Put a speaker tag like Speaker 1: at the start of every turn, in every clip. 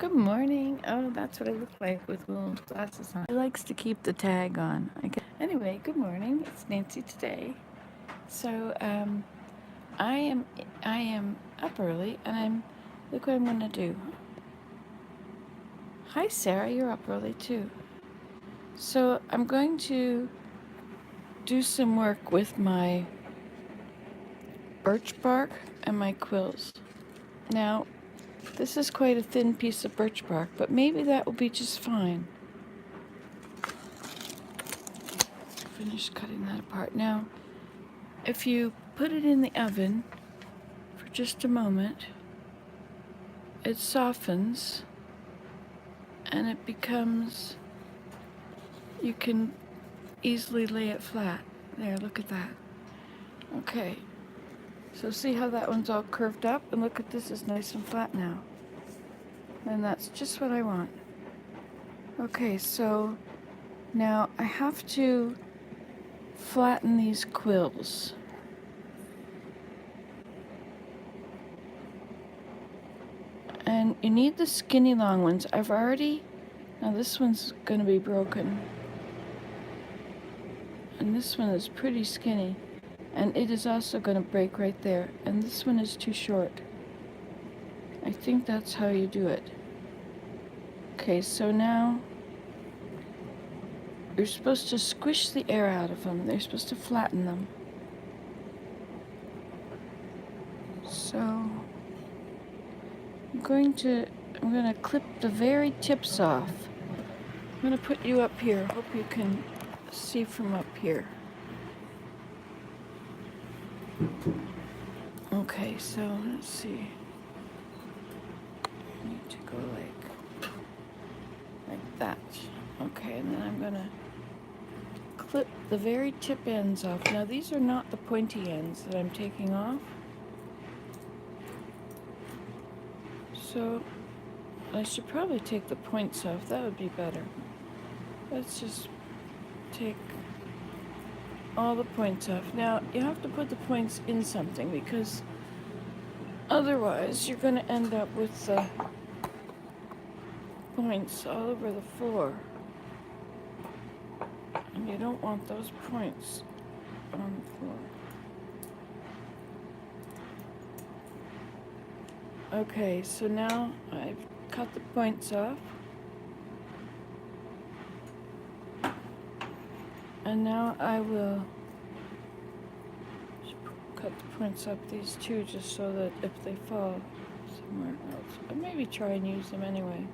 Speaker 1: Good morning. Oh, that's what I look like with Willem's glasses on. He likes to keep the tag on. Anyway, good morning. It's Nancy today. So, I am up early, and look what I'm gonna do. Hi, Sarah. You're up early too. So I'm going to do some work with my birch bark and my quills. Now, this is quite a thin piece of birch bark, but maybe that will be just fine. Finish cutting that apart. Now, if you put it in the oven for just a moment, it softens and it becomes, you can easily lay it flat. There, look at that. Okay, so see how that one's all curved up? And look at this, is nice and flat now. And that's just what I want. Okay, so now I have to flatten these quills. And you need the skinny long ones. Now this one's gonna be broken. And this one is pretty skinny. And it is also gonna break right there. And this one is too short. I think that's how you do it. Okay, so now you're supposed to squish the air out of them. They're supposed to flatten them. So I'm gonna clip the very tips off. I'm gonna put you up here. Hope you can see from up here. Okay, so let's see. I need to go like that. Okay, and then I'm gonna clip the very tip ends off. Now these are not the pointy ends that I'm taking off. So I should probably take the points off. That would be better. Let's just take all the points off. Now you have to put the points in something because otherwise you're going to end up with the points all over the floor. And you don't want those points on the floor. Okay, so now I've cut the points off. And now I will cut the points up these two just so that if they fall somewhere else, I'll maybe try and use them anyway.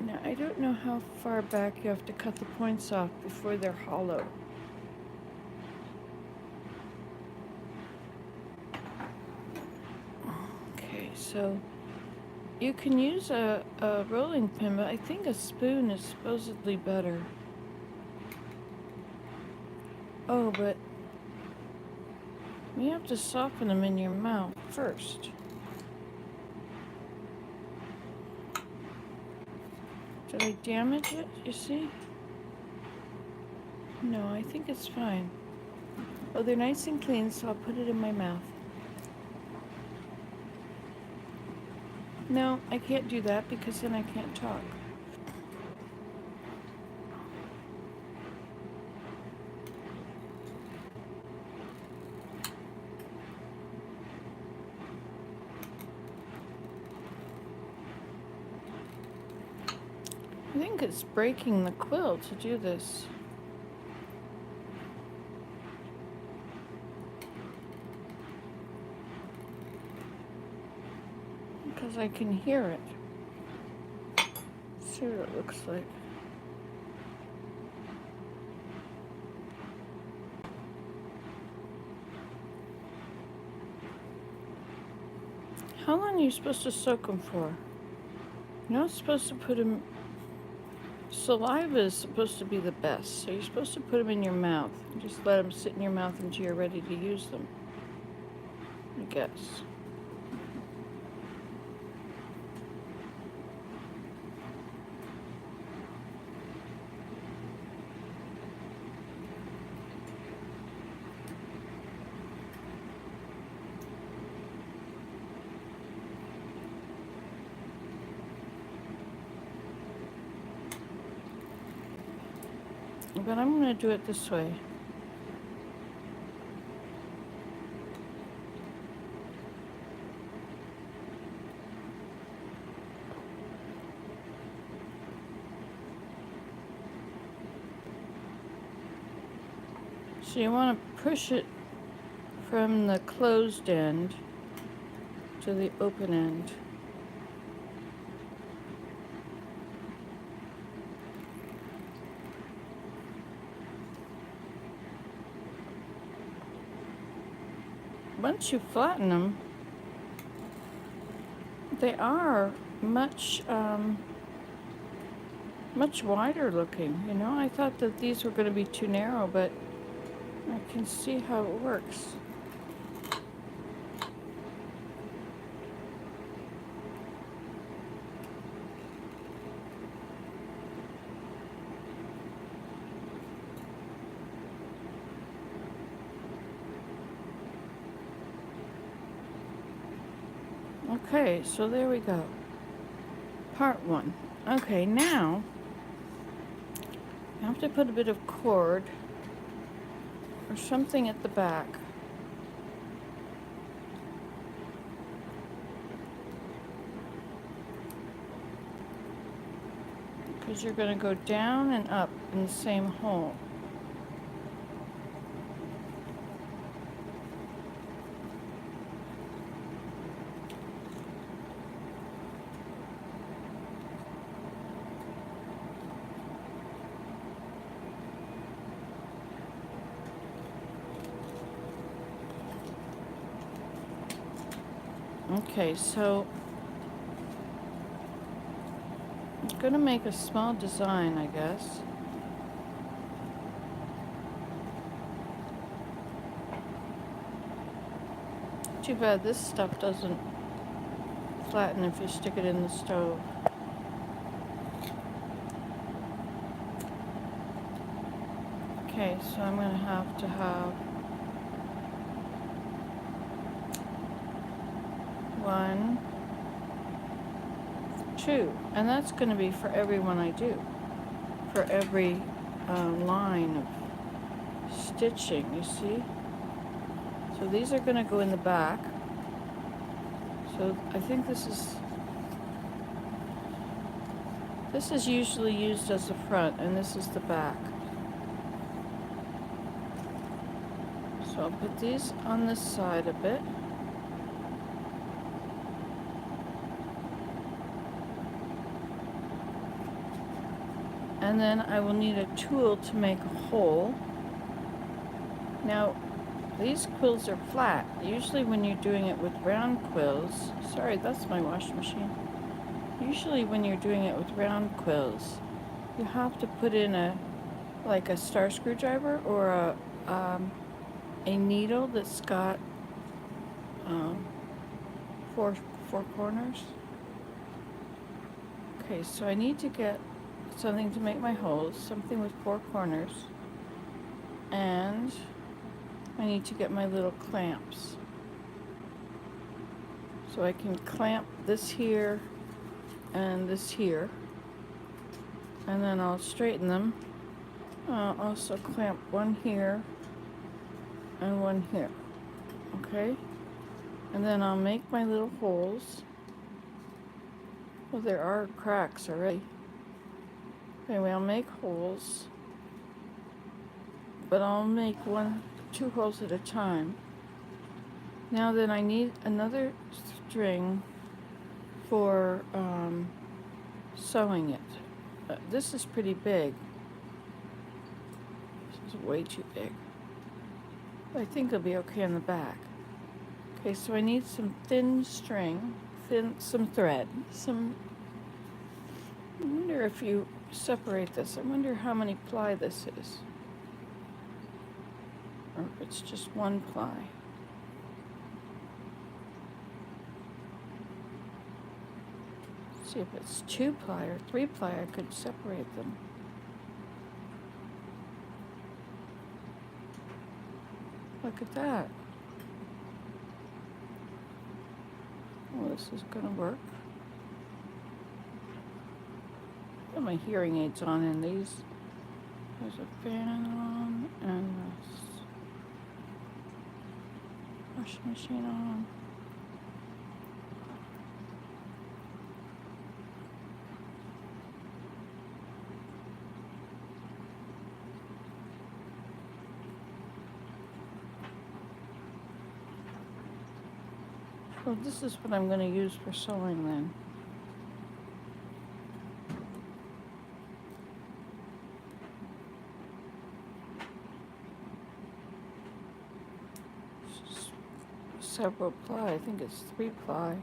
Speaker 1: Now I don't know how far back you have to cut the points off before they're hollow. Okay, so you can use a rolling pin, but I think a spoon is supposedly better. Oh, but you have to soften them in your mouth first. Did I damage it? You see? No, I think it's fine. Oh, they're nice and clean, so I'll put it in my mouth. No, I can't do that because then I can't talk. I think it's breaking the quill to do this. Because I can hear it. See what it looks like. How long are you supposed to soak them for? You're not supposed to put them... Saliva is supposed to be the best, so you're supposed to put them in your mouth. Just let them sit in your mouth until you're ready to use them, I guess. but I'm going to do it this way. So you want to push it from the closed end to the open end. Once you flatten them, they are much much wider looking. You know, I thought that these were going to be too narrow, but I can see how it works. Okay, so there we go. Part one. Okay, now I have to put a bit of cord or something at the back. Because you're going to go down and up in the same hole. Okay, so I'm going to make a small design, I guess. Too bad this stuff doesn't flatten if you stick it in the stove. Okay, so I'm going to have 1, 2, and that's going to be for every one I do, for every line of stitching, you see? So these are going to go in the back. So I think this is usually used as the front, and this is the back. So I'll put these on this side a bit. And then I will need a tool to make a hole. Now, these quills are flat. Usually when you're doing it with round quills, sorry, that's my washing machine. Usually when you're doing it with round quills, you have to put in like a star screwdriver or a needle that's got four corners. Okay, so I need to get something to make my holes, something with 4 corners, and I need to get my little clamps. So I can clamp this here and this here, and then I'll straighten them. I'll also clamp one here and one here, okay? And then I'll make my little holes. Well, there are cracks already. Anyway, I'll make holes, but I'll make 2 holes at a time. Now then I need another string for sewing it. This is pretty big. This is way too big. I think it'll be okay in the back. Okay, so I need some thin string, some thread, I wonder if you separate this. I wonder how many ply this is. Or if it's just 1 ply. Let's see if it's 2 ply or 3 ply, I could separate them. Look at that. Well, this is gonna work. Got my hearing aids on, and these There's a fan on and this washing machine on. So this is what I'm going to use for sewing then. Several ply, I think it's 3 ply.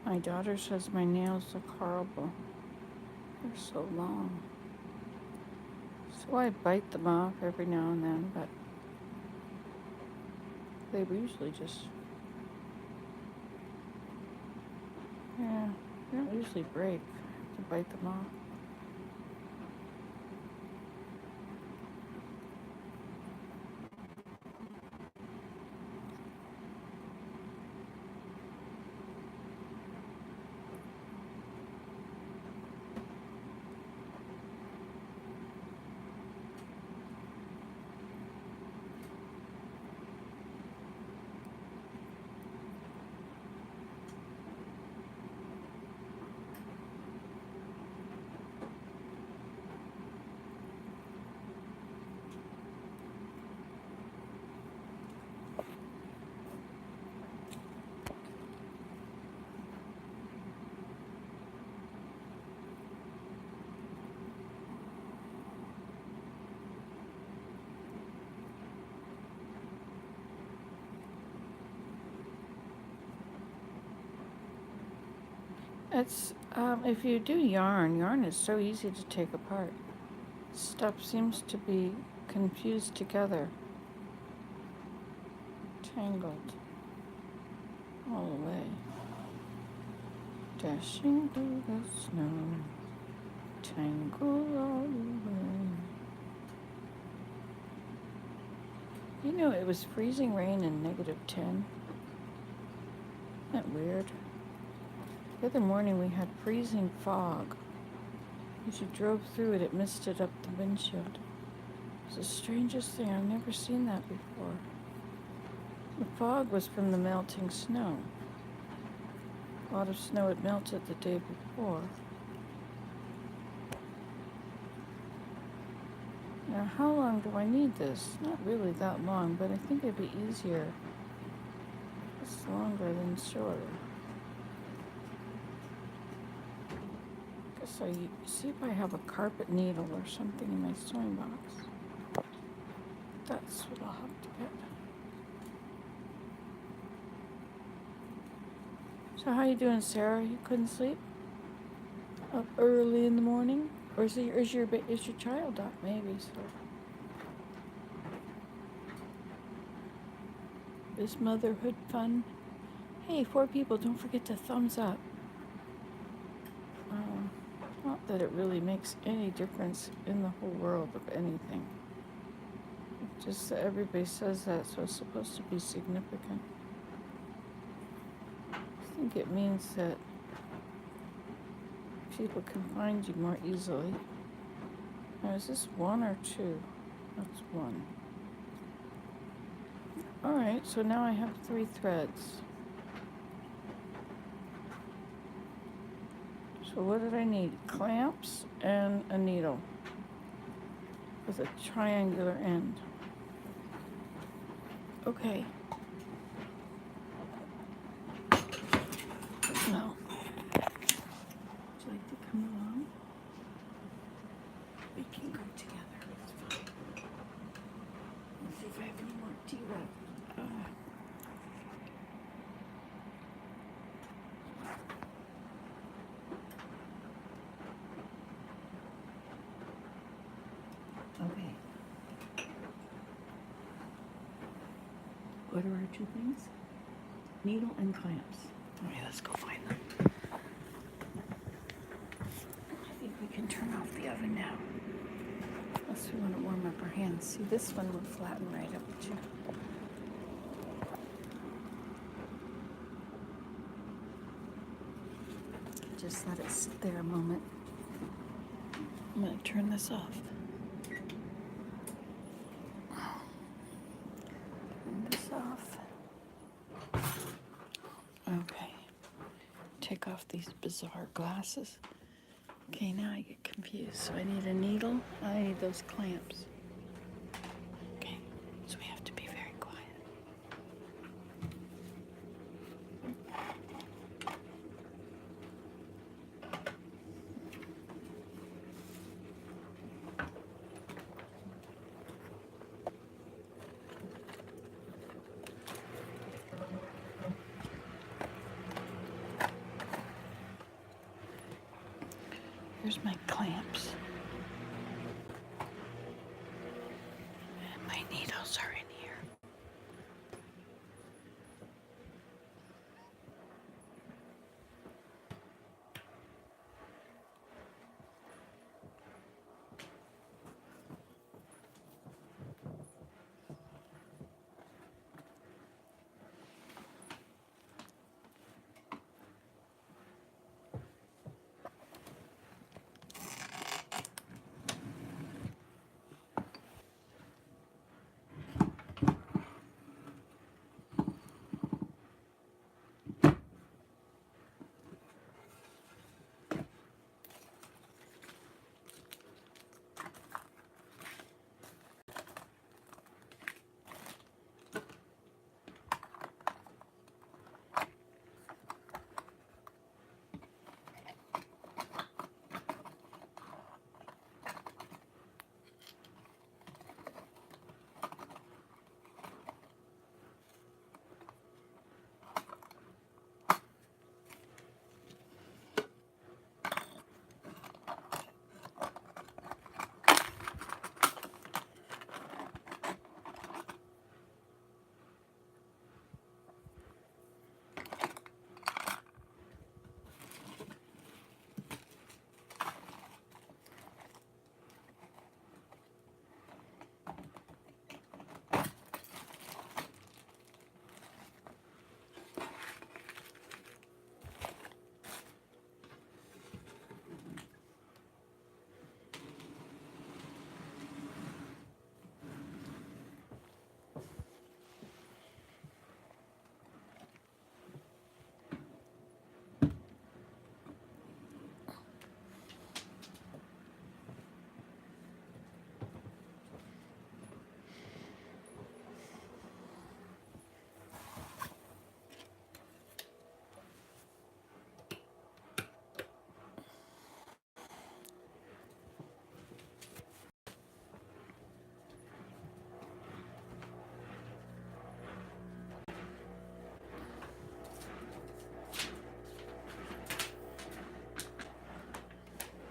Speaker 1: My daughter says my nails look horrible. They're so long. So I bite them off every now and then, but they usually just, yeah, they don't usually break. I have to bite them off. It's, if you do yarn is so easy to take apart. Stuff seems to be confused together. Tangled all the way. Dashing through the snow. Tangled all the way. You know, it was freezing rain and -10. Isn't that weird? The other morning we had freezing fog. As you drove through it, it misted up the windshield. It's the strangest thing. I've never seen that before. The fog was from the melting snow. A lot of snow had melted the day before. Now, how long do I need this? Not really that long, but I think it'd be easier. It's longer than shorter. So you see if I have a carpet needle or something in my sewing box. That's what I'll have to get. So how you doing, Sarah? You couldn't sleep? Up early in the morning? Or is your child up? Maybe so. Is motherhood fun? Hey, 4 people, don't forget to thumbs up. Not that it really makes any difference in the whole world of anything. It's just that everybody says that, so it's supposed to be significant. I think it means that people can find you more easily. Now, is this 1 or 2? That's 1. Alright, so now I have 3 threads. So what did I need? Clamps and a needle with a triangular end. Okay. No. Would you like to come along? We can go together. It's fine. Let's see if I have any more tea left. Okay. What are our 2 things? Needle and clamps. All right, let's go find them. I think we can turn off the oven now. Unless we want to warm up our hands. See, this one would flatten right up too. Just let it sit there a moment. I'm going to turn this off. Turn this off. Okay. Take off these bizarre glasses. Okay, now I get confused. So I need a needle. I need those clamps. Okay, so we have to be very quiet. Here's my clamps.